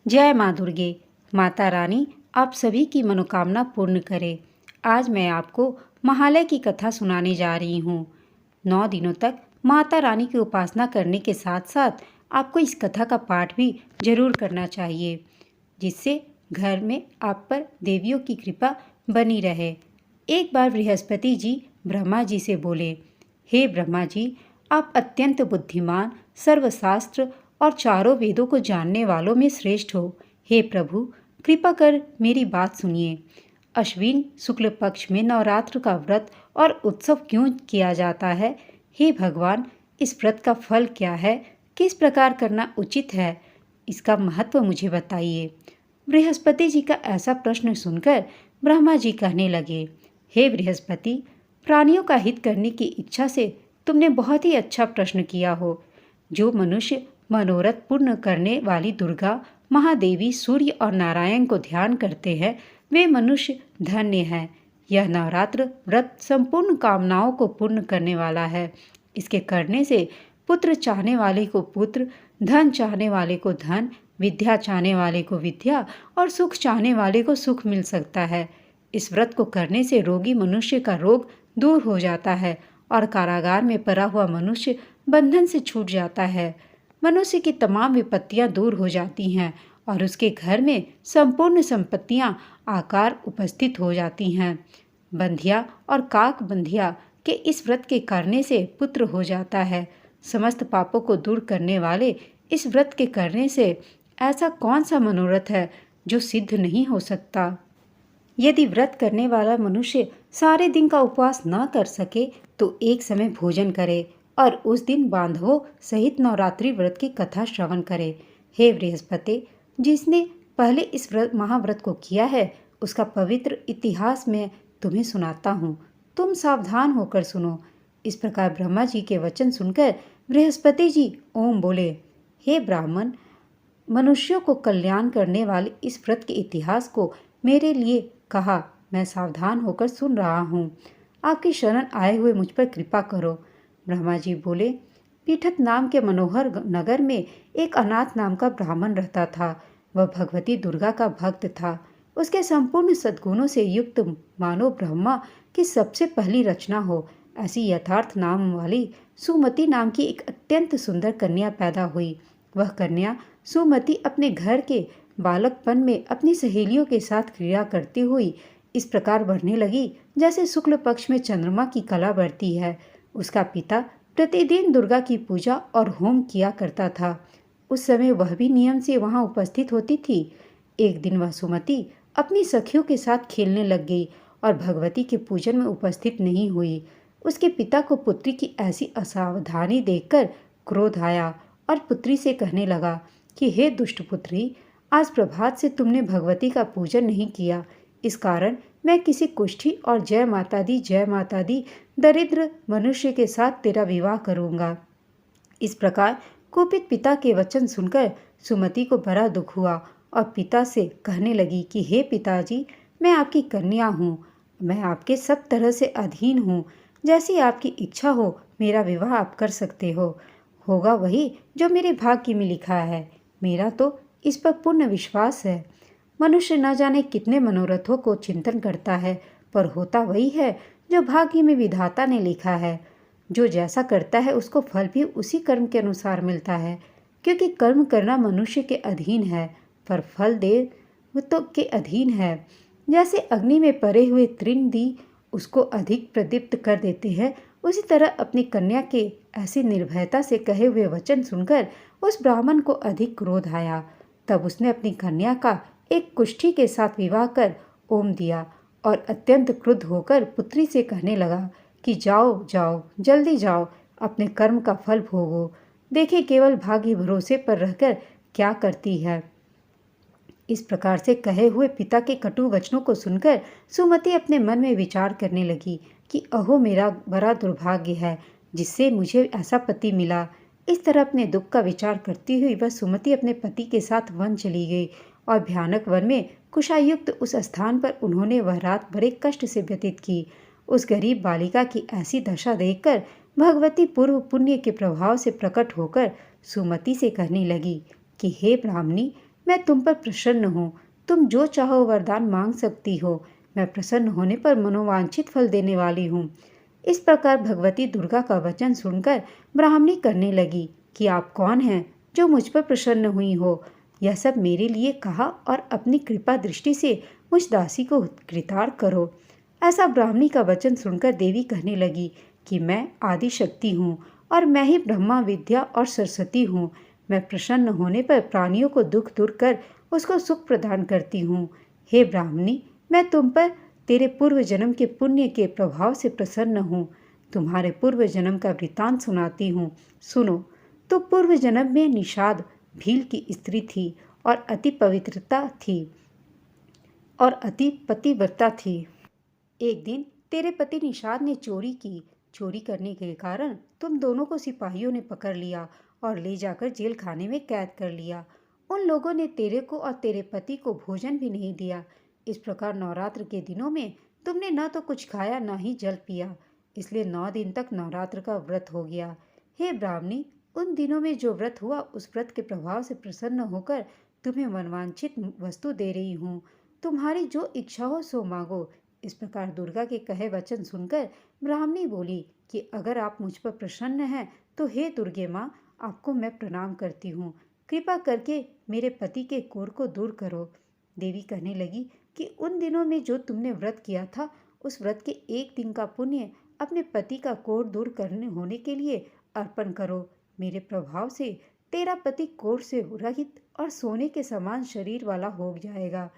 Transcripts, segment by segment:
जय माँ दुर्गे। माता रानी आप सभी की मनोकामना पूर्ण करे। आज मैं आपको महालय की कथा सुनाने जा रही हूँ। 9 दिनों तक माता रानी की उपासना करने के साथ साथ आपको इस कथा का पाठ भी जरूर करना चाहिए, जिससे घर में आप पर देवियों की कृपा बनी रहे। एक बार बृहस्पति जी ब्रह्मा जी से बोले, हे ब्रह्मा जी, आप अत्यंत बुद्धिमान, सर्वशास्त्र और चारों वेदों को जानने वालों में श्रेष्ठ हो। हे प्रभु, कृपा कर मेरी बात सुनिए। अश्विन शुक्ल पक्ष में नवरात्र का व्रत और उत्सव क्यों किया जाता है? हे भगवान, इस व्रत का फल क्या है? किस प्रकार करना उचित है? इसका महत्व मुझे बताइए। बृहस्पति जी का ऐसा प्रश्न सुनकर ब्रह्मा जी कहने लगे, हे बृहस्पति, प्राणियों का हित करने की इच्छा से तुमने बहुत ही अच्छा प्रश्न किया हो। जो मनुष्य मनोरथ पूर्ण करने वाली दुर्गा, महादेवी, सूर्य और नारायण को ध्यान करते हैं, वे मनुष्य धन्य हैं। यह नवरात्र व्रत संपूर्ण कामनाओं को पूर्ण करने वाला है। इसके करने से पुत्र चाहने वाले को पुत्र, धन चाहने वाले को धन, विद्या चाहने वाले को विद्या और सुख चाहने वाले को सुख मिल सकता है। इस व्रत को करने से रोगी मनुष्य का रोग दूर हो जाता है और कारागार में पड़ा हुआ मनुष्य बंधन से छूट जाता है। मनुष्य की तमाम विपत्तियां दूर हो जाती हैं और उसके घर में संपूर्ण संपत्तियां आकार उपस्थित हो जाती हैं। बंधिया और काक बंधिया के इस व्रत के करने से पुत्र हो जाता है। समस्त पापों को दूर करने वाले इस व्रत के करने से ऐसा कौन सा मनोरथ है जो सिद्ध नहीं हो सकता? यदि व्रत करने वाला मनुष्य सारे दिन का उपवास न कर सके तो एक समय भोजन करे और उस दिन बांधवों सहित नवरात्रि व्रत की कथा श्रवण करे। हे बृहस्पति, जिसने पहले इस महाव्रत को किया है उसका पवित्र इतिहास मैं तुम्हें सुनाता हूँ। तुम सावधान होकर सुनो। इस प्रकार ब्रह्मा जी के वचन सुनकर बृहस्पति जी ओम बोले, हे ब्राह्मण, मनुष्यों को कल्याण करने वाले इस व्रत के इतिहास को मेरे लिए कहा। मैं सावधान होकर सुन रहा हूँ। आपकी शरण आए हुए मुझ पर कृपा करो। ब्रह्मा जी बोले, पीठत नाम के मनोहर नगर में एक अनाथ नाम का ब्राह्मण रहता था। वह भगवती दुर्गा का भक्त था। उसके संपूर्ण सद्गुणों से युक्त मानो ब्रह्मा की सबसे पहली रचना हो ऐसी यथार्थ नाम वाली सुमति नाम की एक अत्यंत सुंदर कन्या पैदा हुई। वह कन्या सुमति अपने घर के बालकपन में अपनी सहेलियों के साथ क्रीड़ा करती हुई इस प्रकार बढ़ने लगी जैसे शुक्ल पक्ष में चंद्रमा की कला बढ़ती है। उसका पिता प्रतिदिन दुर्गा की पूजा और होम किया करता था। उस समय वह भी नियम से वहां उपस्थित होती थी। एक दिन वह सुमति अपनी सखियों के साथ खेलने लग गई और भगवती के पूजन में उपस्थित नहीं हुई। उसके पिता को पुत्री की ऐसी असावधानी देखकर क्रोध आया और पुत्री से कहने लगा कि हे दुष्ट पुत्री, आज प्रभात से तुमने भगवती का पूजन नहीं किया। इस कारण मैं किसी कुष्ठी और जय माता दी दरिद्र मनुष्य के साथ तेरा विवाह करूंगा। इस प्रकार कुपित पिता के वचन सुनकर सुमति को बड़ा दुख हुआ और पिता से कहने लगी कि हे पिताजी, मैं आपकी कन्या हूँ। मैं आपके सब तरह से अधीन हूँ। जैसी आपकी इच्छा हो मेरा विवाह आप कर सकते हो। होगा वही जो मेरे भाग्य में लिखा है। मेरा तो इस पर पूर्ण विश्वास है। मनुष्य न जाने कितने मनोरथों को चिंतन करता है, पर होता वही है जो भाग्य में विधाता ने लिखा है। जो जैसा करता है उसको फल भी उसी कर्म के अनुसार मिलता है, क्योंकि कर्म करना मनुष्य के अधीन है, पर फल देव तो के अधीन है। जैसे अग्नि में पड़े हुए तृण दी उसको अधिक प्रदीप्त कर देते हैं, उसी तरह अपनी कन्या के ऐसी निर्भयता से कहे हुए वचन सुनकर उस ब्राह्मण को अधिक क्रोध आया। तब उसने अपनी कन्या का एक कुष्ठी के साथ विवाह कर ओम दिया और अत्यंत क्रुद्ध होकर पुत्री से कहने लगा कि जाओ जाओ, जल्दी जाओ, अपने कर्म का फल भोगो। देखे केवल भाग्य भरोसे पर रहकर क्या करती है। इस प्रकार से कहे हुए पिता के कटु वचनों को सुनकर सुमति अपने मन में विचार करने लगी कि अहो, मेरा बड़ा दुर्भाग्य है जिससे मुझे ऐसा पति मिला। इस तरह अपने दुख का विचार करती हुई वह सुमति अपने पति के साथ वन चली गई और भयानक वन में कुशायुक्त उस स्थान पर उन्होंने वह रात बड़े कष्ट से व्यतीत की। उस गरीब बालिका की ऐसी दशा देखकर भगवती पूर्व पुण्य के प्रभाव से प्रकट होकर सुमति से कहने लगी कि हे ब्राह्मणी, मैं तुम पर प्रसन्न हूँ। तुम जो चाहो वरदान मांग सकती हो। मैं प्रसन्न होने पर मनोवांछित फल देने वाली हूँ। इस प्रकार भगवती दुर्गा का वचन सुनकर ब्राह्मणी करने लगी कि आप कौन हैं जो मुझ पर प्रसन्न हुई हो। यह सब मेरे लिए कहा और अपनी कृपा दृष्टि से मुझ दासी को कृतार्थ करो। ऐसा ब्राह्मणी का वचन सुनकर देवी कहने लगी कि मैं आदि शक्ति हूँ और मैं ही ब्रह्मा विद्या और सरस्वती हूँ। मैं प्रसन्न होने पर प्राणियों को दुख दूर कर उसको सुख प्रदान करती हूँ। हे ब्राह्मणी, मैं तुम पर तेरे पूर्व जन्म के पुण्य के प्रभाव से प्रसन्न हूँ। तुम्हारे पूर्व जन्म का वृत्तांत सुनाती हूँ, सुनो। तो पूर्व जन्म में निषाद भील की स्त्री थी और अति पवित्रता थी और अति पतिव्रता थी। एक दिन तेरे पति निषाद ने चोरी की। चोरी करने के कारण तुम दोनों को सिपाहियों ने पकड़ लिया और ले जाकर जेल खाने में कैद कर लिया। उन लोगों ने तेरे को और तेरे पति को भोजन भी नहीं दिया। इस प्रकार नवरात्र के दिनों में तुमने न तो कुछ खाया न ही जल पिया, इसलिए 9 दिन तक नवरात्र का व्रत हो गया। हे ब्राह्मणी, उन दिनों में जो व्रत हुआ उस व्रत के प्रभाव से प्रसन्न होकर तुम्हें मनवांछित वस्तु दे रही हूँ। तुम्हारी जो इच्छा हो सो मांगो। इस प्रकार दुर्गा के कहे वचन सुनकर ब्राह्मणी बोली कि अगर आप मुझ पर प्रसन्न हैं तो हे दुर्गे माँ, आपको मैं प्रणाम करती हूँ। कृपा करके मेरे पति के कोढ़ को दूर करो। देवी कहने लगी कि उन दिनों में जो तुमने व्रत किया था उस व्रत के एक दिन का पुण्य अपने पति का कोढ़ दूर करने होने के लिए अर्पण करो। मेरे प्रभाव से तेरा पति कोढ़ से रहित और सोने के समान शरीर वाला हो जाएगा।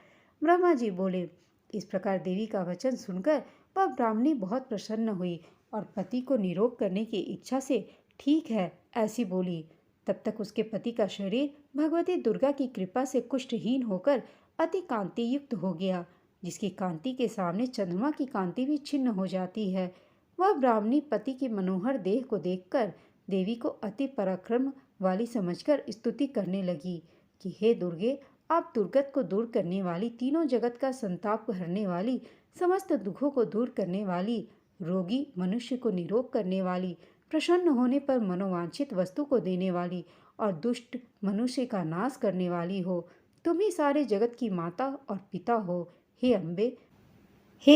ब्रह्मा जी बोले। इस प्रकार देवी का वचन सुनकर वह ब्राह्मणी बहुत प्रसन्न हुई और पति को निरोग करने की इच्छा से ठीक है ऐसी बोली। तब तक उसके पति का शरीर भगवती दुर्गा की कृपा से कुष्ठहीन होकर अति कांति युक्त हो गया, जिसकी कांति के सामने चंद्रमा की कांति भी छिन्न हो जाती है। वह ब्राह्मणी पति की मनोहर देह को देखकर देवी को अति पराक्रम वाली समझकर स्तुति करने लगी कि हे दुर्गे, आप दुर्गत को दूर करने वाली, तीनों जगत का संताप हरने वाली, समस्त दुखों को दूर करने वाली, रोगी मनुष्य को निरोग करने वाली, प्रसन्न होने पर मनोवांछित वस्तु को देने वाली और दुष्ट मनुष्य का नाश करने वाली हो। तुम ही सारे जगत की माता और पिता हो। हे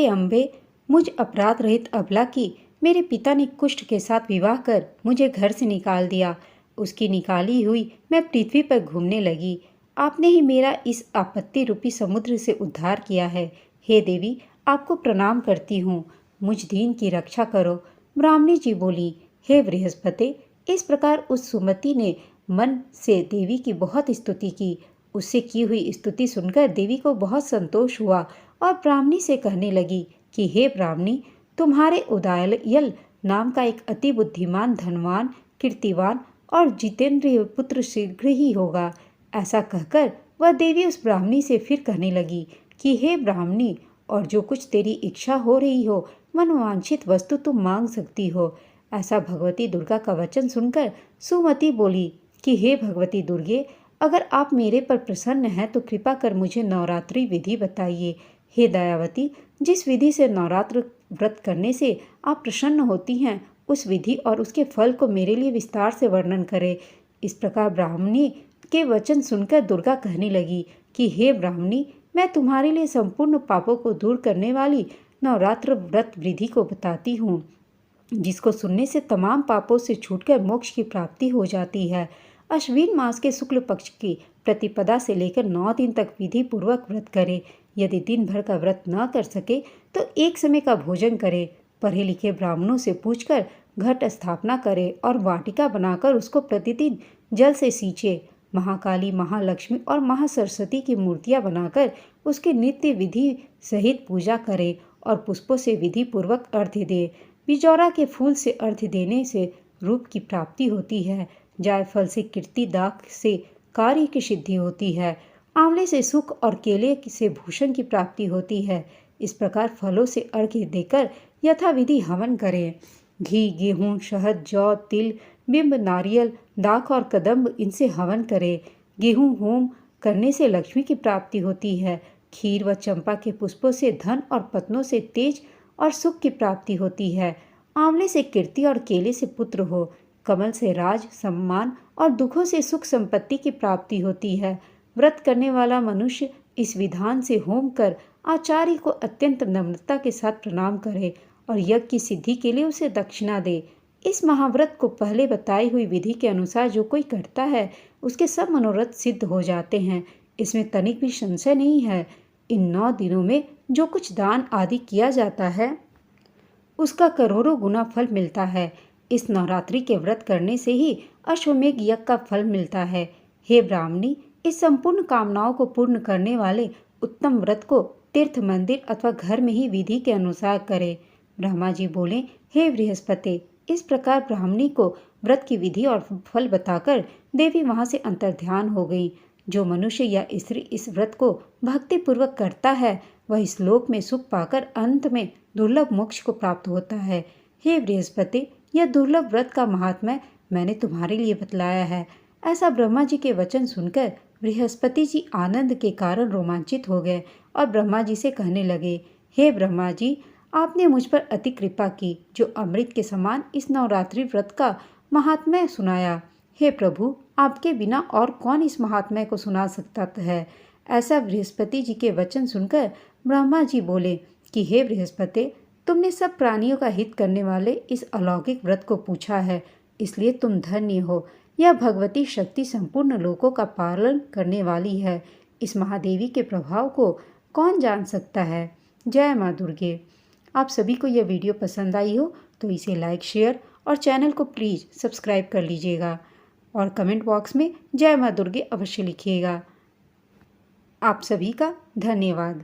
अम्बे, मुझ अपराध रहित अबला की मेरे पिता ने कुष्ठ के साथ विवाह कर मुझे घर से निकाल दिया। उसकी निकाली हुई मैं पृथ्वी पर घूमने लगी। आपने ही मेरा इस आपत्ति रूपी समुद्र से उद्धार किया है। हे देवी, आपको प्रणाम करती हूँ। मुझ दीन की रक्षा करो। ब्राह्मणी जी बोली। हे बृहस्पति, इस प्रकार उस सुमति ने मन से देवी की बहुत स्तुति की। उससे की हुई स्तुति सुनकर देवी को बहुत संतोष हुआ और ब्राह्मणी से कहने लगी कि हे ब्राह्मणी, तुम्हारे उदयल नाम का एक अति बुद्धिमान, धनवान, कीर्तिवान और जितेंद्रिय पुत्र शीघ्र ही होगा। ऐसा कहकर वह देवी उस ब्राह्मणी से फिर कहने लगी कि हे ब्राह्मणी, और जो कुछ तेरी इच्छा हो रही हो, मनोवांछित वस्तु तुम मांग सकती हो। ऐसा भगवती दुर्गा का वचन सुनकर सुमति बोली कि हे भगवती दुर्गे, अगर आप मेरे पर प्रसन्न हैं तो कृपा कर मुझे नवरात्रि विधि बताइए। हे दयावती, जिस विधि से नवरात्र व्रत करने से आप प्रसन्न होती हैं, उस विधि और उसके फल को मेरे लिए विस्तार से वर्णन करें। इस प्रकार ब्राह्मणी के वचन सुनकर दुर्गा कहने लगी कि हे ब्राह्मणी, मैं तुम्हारे लिए संपूर्ण पापों को दूर करने वाली नवरात्र व्रत विधि को बताती हूँ, जिसको सुनने से तमाम पापों से छूटकर मोक्ष की प्राप्ति हो जाती है। अश्विन मास के शुक्ल पक्ष की प्रतिपदा से लेकर 9 दिन तक विधि पूर्वक व्रत करें। यदि दिन भर का व्रत न कर सके तो एक समय का भोजन करें। पढ़े लिखे ब्राह्मणों से पूछकर घट स्थापना करें और वाटिका बनाकर उसको प्रतिदिन जल से सींचे। महाकाली, महालक्ष्मी और महासरस्वती की मूर्तियां बनाकर उसके नित्य विधि सहित पूजा करें और पुष्पों से विधि पूर्वक अर्घ्य दे। बिजौरा के फूल से अर्घ्य देने से रूप की प्राप्ति होती है। जायफल से कीर्ति, दाख से कार्य की सिद्धि होती है। आंवले से सुख और केले से भूषण की प्राप्ति होती है। इस प्रकार फलों से अर्घ्य देकर यथाविधि हवन करें। घी, गेहूँ, शहद, जौ, तिल, बिंब, नारियल, दाख और कदम्ब, इनसे हवन करें। गेहूँ होम करने से लक्ष्मी की प्राप्ति होती है। खीर व चंपा के पुष्पों से धन और पत्नों से तेज और सुख की प्राप्ति होती है। आंवले से कीर्ति और केले से पुत्र हो। कमल से राज, सम्मान और दुखों से सुख संपत्ति की प्राप्ति होती है। व्रत करने वाला मनुष्य इस विधान से होम कर आचार्य को अत्यंत नम्रता के साथ प्रणाम करे और यज्ञ की सिद्धि के लिए उसे दक्षिणा दे। इस महाव्रत को पहले बताई हुई विधि के अनुसार जो कोई करता है उसके सब मनोरथ सिद्ध हो जाते हैं, इसमें तनिक भी संशय नहीं है। इन 9 दिनों में जो कुछ दान आदि किया जाता है उसका करोड़ों गुना फल मिलता है। इस नवरात्रि के व्रत करने से ही अश्वमेघ यज्ञ का फल मिलता है। हे ब्राह्मणी, इस संपूर्ण कामनाओं को पूर्ण करने वाले उत्तम व्रत को तीर्थ मंदिर अथवा घर में ही विधि के अनुसार करे। ब्रह्मा जी बोले, हे बृहस्पति, इस प्रकार ब्राह्मणी को व्रत की विधि और फल बताकर देवी वहां से अंतर्ध्यान हो गई। जो मनुष्य या स्त्री इस व्रत को भक्ति पूर्वक करता है वह इस लोक में सुख पाकर अंत में दुर्लभ मोक्ष को प्राप्त होता है। हे बृहस्पति, यह दुर्लभ व्रत का महात्म्य मैंने तुम्हारे लिए बतलाया है। ऐसा ब्रह्मा जी के वचन सुनकर बृहस्पति जी आनंद के कारण रोमांचित हो गए और ब्रह्मा जी से कहने लगे, हे ब्रह्मा जी, आपने मुझ पर अति कृपा की जो अमृत के समान इस नवरात्रि व्रत का महात्म्य सुनाया। हे प्रभु, आपके बिना और कौन इस महात्म्य को सुना सकता है। ऐसा बृहस्पति जी के वचन सुनकर ब्रह्मा जी बोले कि हे बृहस्पति, तुमने सब प्राणियों का हित करने वाले इस अलौकिक व्रत को पूछा है, इसलिए तुम धन्य हो। यह भगवती शक्ति संपूर्ण लोकों का पालन करने वाली है। इस महादेवी के प्रभाव को कौन जान सकता है। जय माँ दुर्गे। आप सभी को यह वीडियो पसंद आई हो तो इसे लाइक, शेयर और चैनल को प्लीज़ सब्सक्राइब कर लीजिएगा और कमेंट बॉक्स में जय माँ दुर्गे अवश्य लिखिएगा। आप सभी का धन्यवाद।